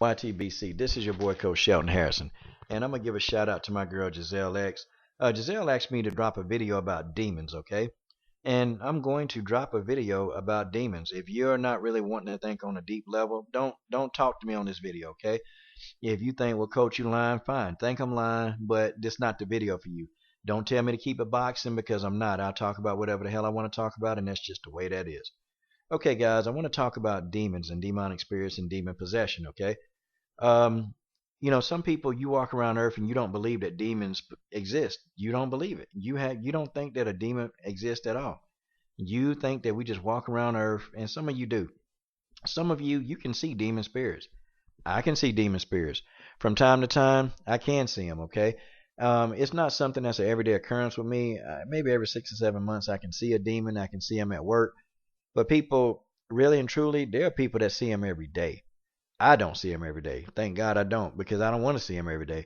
YTBC, this is your boy Coach Shelton Harrison, and I'm gonna give a shout out to my girl Giselle X. Giselle asked me to drop a video about demons, okay? And I'm going to drop a video about demons. If you're not really wanting to think on a deep level, don't talk to me on this video, okay? If you think, well, Coach, you lying, fine. Think I'm lying, but this not the video for you. Don't tell me to keep it boxing because I'm not. I'll talk about whatever the hell I want to talk about, and that's just the way that is. Okay, guys, I want to talk about demons and demonic spirits and demon possession, okay? Um, some people you walk around Earth and you don't believe that demons exist. You don't believe it. You don't think that a demon exists at all. You think that we just walk around Earth, and some of you do. Some of you can see demon spirits. I can see demon spirits from time to time. I can see them. Okay, it's not something that's an everyday occurrence with me. Maybe every 6 or 7 months I can see a demon. I can see them at work. But people, really and truly, there are people that see them every day. I don't see him every day. Thank God I don't, because I don't want to see him every day.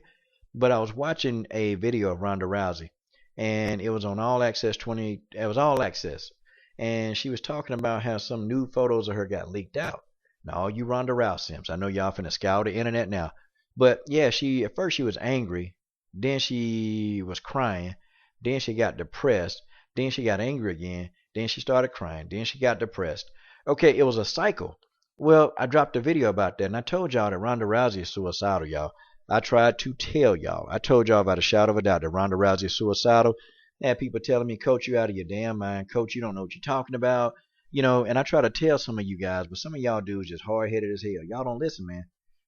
But I was watching a video of Ronda Rousey, and it was on All Access 20. It was All Access, and she was talking about how some new photos of her got leaked out. Now, all you Ronda Rousey simps, I know y'all finna scour the internet now, but yeah, she at first she was angry, then she was crying, then she got depressed, then she got angry again, then she started crying, then she got depressed. Okay, it was a cycle. Well, I dropped a video about that, and I told y'all that Ronda Rousey is suicidal, y'all. I tried to tell y'all. I told y'all without a shadow of a doubt that Ronda Rousey is suicidal. I had people telling me, Coach, you out of your damn mind. Coach, you don't know what you're talking about. And I try to tell some of you guys, but some of y'all dudes just hard-headed as hell. Y'all don't listen, man.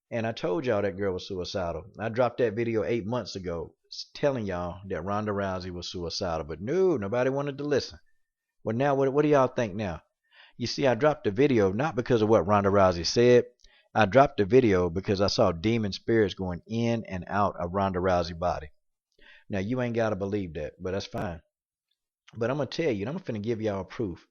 And I told y'all that girl was suicidal. I dropped that video 8 months ago telling y'all that Ronda Rousey was suicidal, but no, nobody wanted to listen. Well, now, what do y'all think now? You see, I dropped the video not because of what Ronda Rousey said. I dropped the video because I saw demon spirits going in and out of Ronda Rousey's body. Now, you ain't got to believe that, but that's fine. But I'm going to tell you, and I'm going to give y'all proof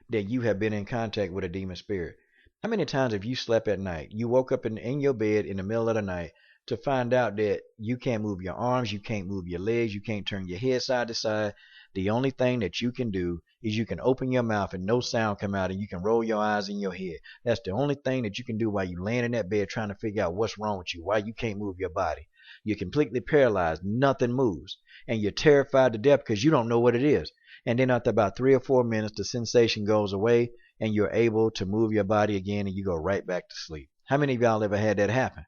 that you have been in contact with a demon spirit. How many times have you slept at night? You woke up in your bed in the middle of the night to find out that you can't move your arms, you can't move your legs, you can't turn your head side to side. The only thing that you can do is you can open your mouth and no sound come out, and you can roll your eyes in your head. That's the only thing that you can do while you're laying in that bed trying to figure out what's wrong with you, why you can't move your body. You're completely paralyzed. Nothing moves. And you're terrified to death because you don't know what it is. And then after about 3 or 4 minutes, the sensation goes away and you're able to move your body again and you go right back to sleep. How many of y'all ever had that happen?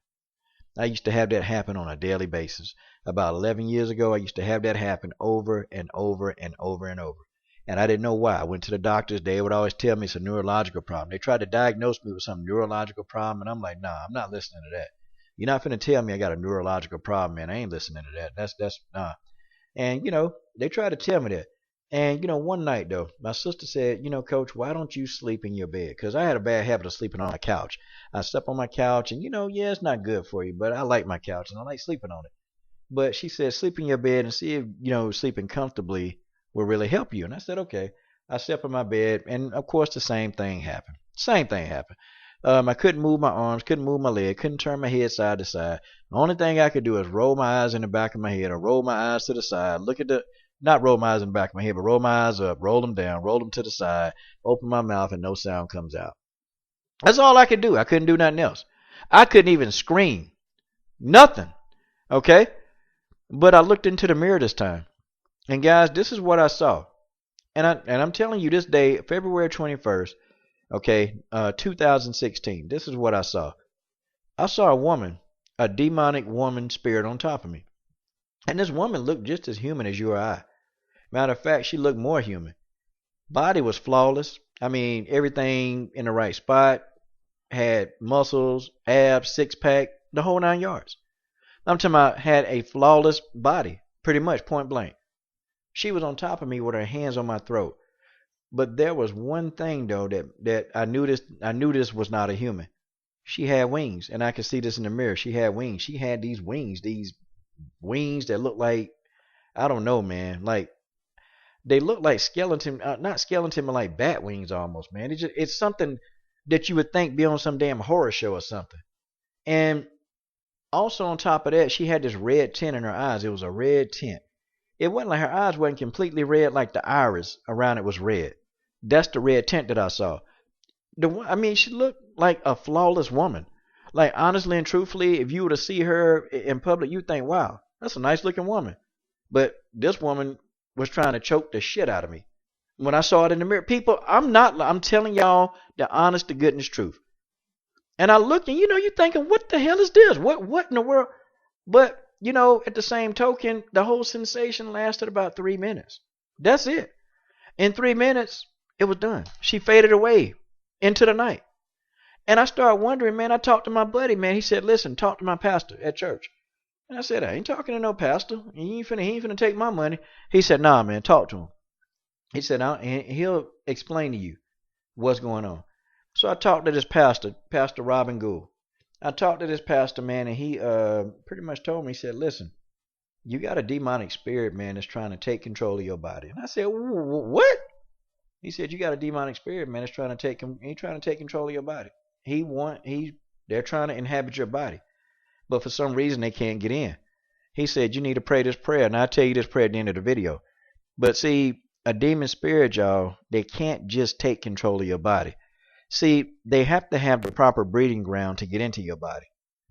I used to have that happen on a daily basis. About 11 years ago, I used to have that happen over and over and over and over. And I didn't know why. I went to the doctors. They would always tell me it's a neurological problem. They tried to diagnose me with some neurological problem, and I'm like, nah, I'm not listening to that. You're not finna tell me I got a neurological problem, man. I ain't listening to that. That's nah. And they tried to tell me that. And one night though, my sister said, Coach, why don't you sleep in your bed? Because I had a bad habit of sleeping on my couch. I slept on my couch, and yeah, it's not good for you, but I like my couch and I like sleeping on it. But she said, sleep in your bed and see if sleeping comfortably will really help you. And I said, okay. I slept in my bed, and of course the same thing happened. Same thing happened. I couldn't move my arms, couldn't move my leg, couldn't turn my head side to side. The only thing I could do is roll my eyes in the back of my head or roll my eyes to the side, not roll my eyes in the back of my head, but roll my eyes up, roll them down, roll them to the side, open my mouth, and no sound comes out. That's all I could do. I couldn't do nothing else. I couldn't even scream. Nothing. Okay? But I looked into the mirror this time. And guys, this is what I saw. And I'm telling you this day, February 21st, okay, 2016. This is what I saw. I saw a woman, a demonic woman spirit on top of me. And this woman looked just as human as you or I. Matter of fact, she looked more human. Body was flawless. I mean, everything in the right spot. Had muscles, abs, six-pack, the whole 9 yards. I'm talking about had a flawless body, pretty much point blank. She was on top of me with her hands on my throat. But there was one thing though that I knew this was not a human. She had wings, and I could see this in the mirror. She had wings. She had these wings that look like, I don't know, man. Like they look like skeleton, not skeleton, but like bat wings almost, man. It's something that you would think be on some damn horror show or something. And also on top of that, she had this red tint in her eyes. It was a red tint. It wasn't like her eyes wasn't completely red, like the iris around it was red. That's the red tint that I saw. She looked like a flawless woman. Like honestly and truthfully, if you were to see her in public, you think, wow, that's a nice looking woman. But this woman was trying to choke the shit out of me. When I saw it in the mirror, people, I'm telling y'all the honest to goodness truth. And I look and you thinking, what the hell is this? What in the world? But, at the same token, the whole sensation lasted about 3 minutes. That's it. In 3 minutes, it was done. She faded away into the night. And I started wondering, man, I talked to my buddy, man. He said, listen, talk to my pastor at church. And I said, I ain't talking to no pastor. He ain't finna take my money. He said, nah, man, talk to him. He said, he'll explain to you what's going on. So I talked to this pastor, Pastor Robin Gould. I talked to this pastor, man, and he pretty much told me, he said, listen, you got a demonic spirit, man, that's trying to take control of your body. And I said, what? He said, you got a demonic spirit, man, that's trying to take control of your body. They're trying to inhabit your body. But for some reason, they can't get in. He said, you need to pray this prayer. And I'll tell you this prayer at the end of the video. But see, a demon spirit, y'all, they can't just take control of your body. See, they have to have the proper breeding ground to get into your body.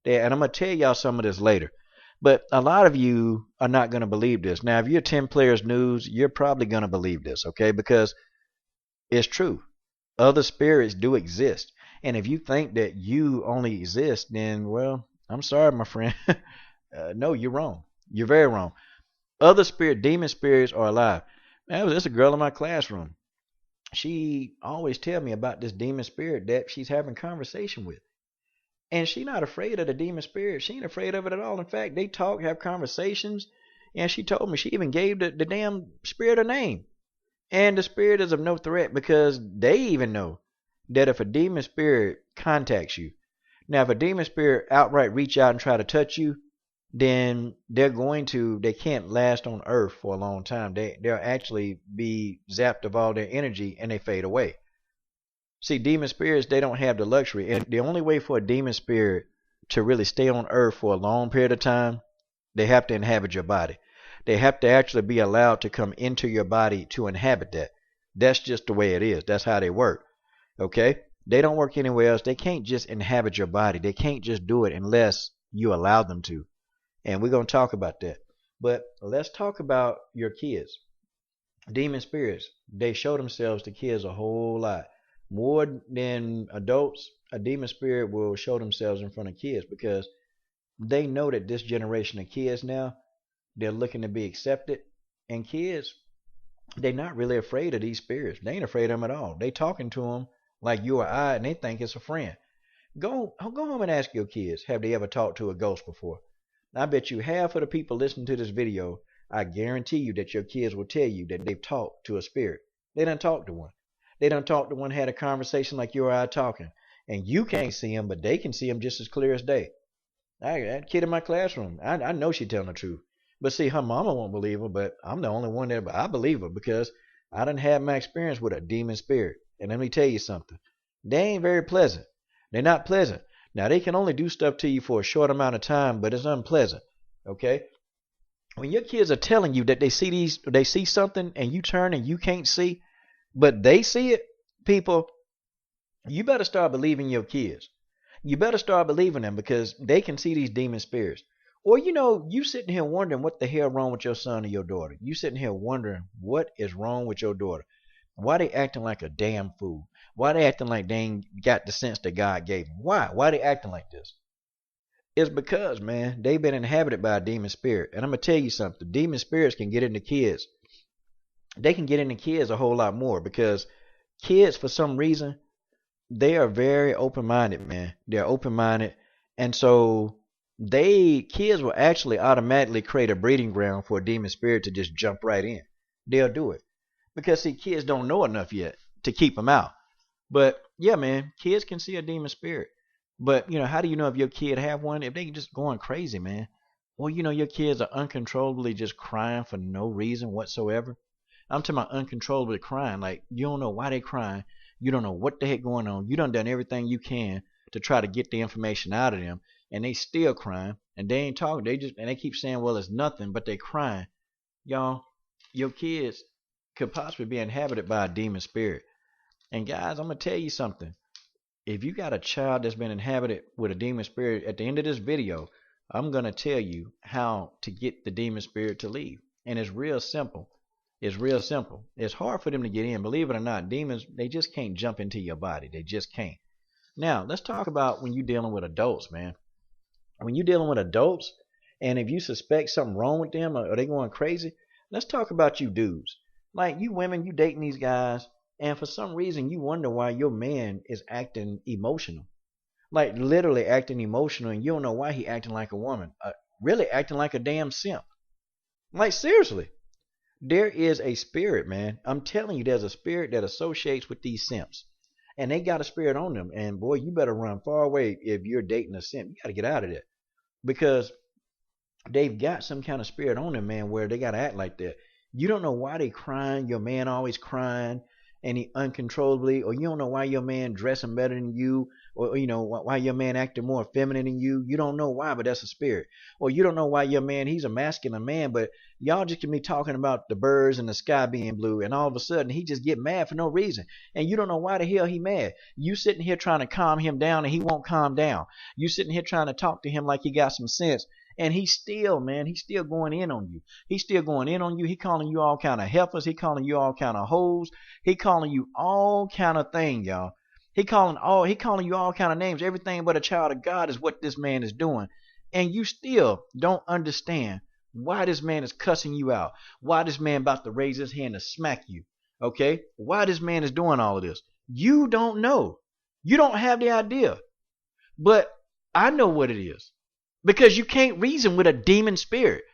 And I'm going to tell y'all some of this later. But a lot of you are not going to believe this. Now, if you're 10 Players News, you're probably going to believe this, okay? Because it's true. Other spirits do exist. And if you think that you only exist, then, well, I'm sorry, my friend. No, you're wrong. You're very wrong. Other demon spirits are alive. There's a girl in my classroom. She always tell me about this demon spirit that she's having conversation with. And she's not afraid of the demon spirit. She ain't afraid of it at all. In fact, they talk, have conversations. And she told me she even gave the damn spirit a name. And the spirit is of no threat because they even know that if a demon spirit contacts you, now if a demon spirit outright reach out and try to touch you, then they can't last on earth for a long time. They'll actually be zapped of all their energy and they fade away. See, demon spirits, they don't have the luxury. And the only way for a demon spirit to really stay on earth for a long period of time, they have to inhabit your body. They have to actually be allowed to come into your body to inhabit that. That's just the way it is. That's how they work. Okay? They don't work anywhere else. They can't just inhabit your body. They can't just do it unless you allow them to. And we're going to talk about that. But let's talk about your kids. Demon spirits, they show themselves to kids a whole lot. More than adults, a demon spirit will show themselves in front of kids because they know that this generation of kids now, they're looking to be accepted. And kids, they're not really afraid of these spirits. They ain't afraid of them at all. They talking to them like you or I, and they think it's a friend. Go home and ask your kids, have they ever talked to a ghost before? I bet you half of the people listening to this video, I guarantee you that your kids will tell you that they've talked to a spirit. They done talked to one. They done talked to one, had a conversation like you or I talking. And you can't see them, but they can see them just as clear as day. That kid in my classroom, I know she's telling the truth. But see, her mama won't believe her, but I'm the only one that I believe her because I done had my experience with a demon spirit. And let me tell you something. They ain't very pleasant. They're not pleasant. Now, they can only do stuff to you for a short amount of time, but it's unpleasant, okay? When your kids are telling you that they see something and you turn and you can't see, but they see it, people, you better start believing your kids. You better start believing them because they can see these demon spirits. Or, you sitting here wondering what the hell wrong with your son or your daughter. You sitting here wondering what is wrong with your daughter. Why they acting like a damn fool? Why they acting like they ain't got the sense that God gave them? Why? Why they acting like this? It's because, man, they've been inhabited by a demon spirit. And I'm going to tell you something. Demon spirits can get into kids. They can get into kids a whole lot more because kids, for some reason, they are very open-minded, man. They're open-minded. And so kids will actually automatically create a breeding ground for a demon spirit to just jump right in. They'll do it. Because, see, kids don't know enough yet to keep them out. But, yeah, man, kids can see a demon spirit. But, how do you know if your kid have one? If they just going crazy, man. Well, your kids are uncontrollably just crying for no reason whatsoever. I'm talking about uncontrollably crying. Like, you don't know why they crying. You don't know what the heck going on. You done everything you can to try to get the information out of them. And they still crying. And they ain't talking. And they keep saying, well, it's nothing. But they crying. Y'all, your kids could possibly be inhabited by a demon spirit. And guys, I'm going to tell you something. if you got a child that's been inhabited with a demon spirit, at the end of this video, I'm going to tell you how to get the demon spirit to leave. And it's real simple. It's real simple. It's hard for them to get in. Believe it or not, demons, they just can't jump into your body. They just can't. Now, let's talk about when you're dealing with adults, man. When you're dealing with adults, and if you suspect something wrong with them or they going crazy, let's talk about you dudes. Like you women, you dating these guys, and for some reason you wonder why your man is acting emotional. Like literally acting emotional, and you don't know why he acting like a woman. Really acting like a damn simp. Like seriously. There is a spirit, man. I'm telling you, there's a spirit that associates with these simps. And they got a spirit on them. And boy, you better run far away if you're dating a simp. You got to get out of there. Because they've got some kind of spirit on them, man, where they got to act like that. You don't know why they crying. Your man always crying and he uncontrollably, or you don't know why your man dressing better than you, or you know why your man acting more feminine than you. You don't know why, but that's a spirit. Or you don't know why your man, he's a masculine man, but y'all just can be talking about the birds and the sky being blue, and all of a sudden he just get mad for no reason, and you don't know why the hell he mad. You sitting here trying to calm him down, and he won't calm down. You sitting here trying to talk to him like he got some sense. And he's still, man, he's still going in on you. He's still going in on you. He calling you all kind of heifers. He calling you all kind of hoes. He calling you all kind of thing, y'all. He calling you all kind of names. Everything but a child of God is what this man is doing. And you still don't understand why this man is cussing you out. Why this man about to raise his hand to smack you. Okay? Why this man is doing all of this. You don't know. You don't have the idea. But I know what it is. Because you can't reason with a demon spirit.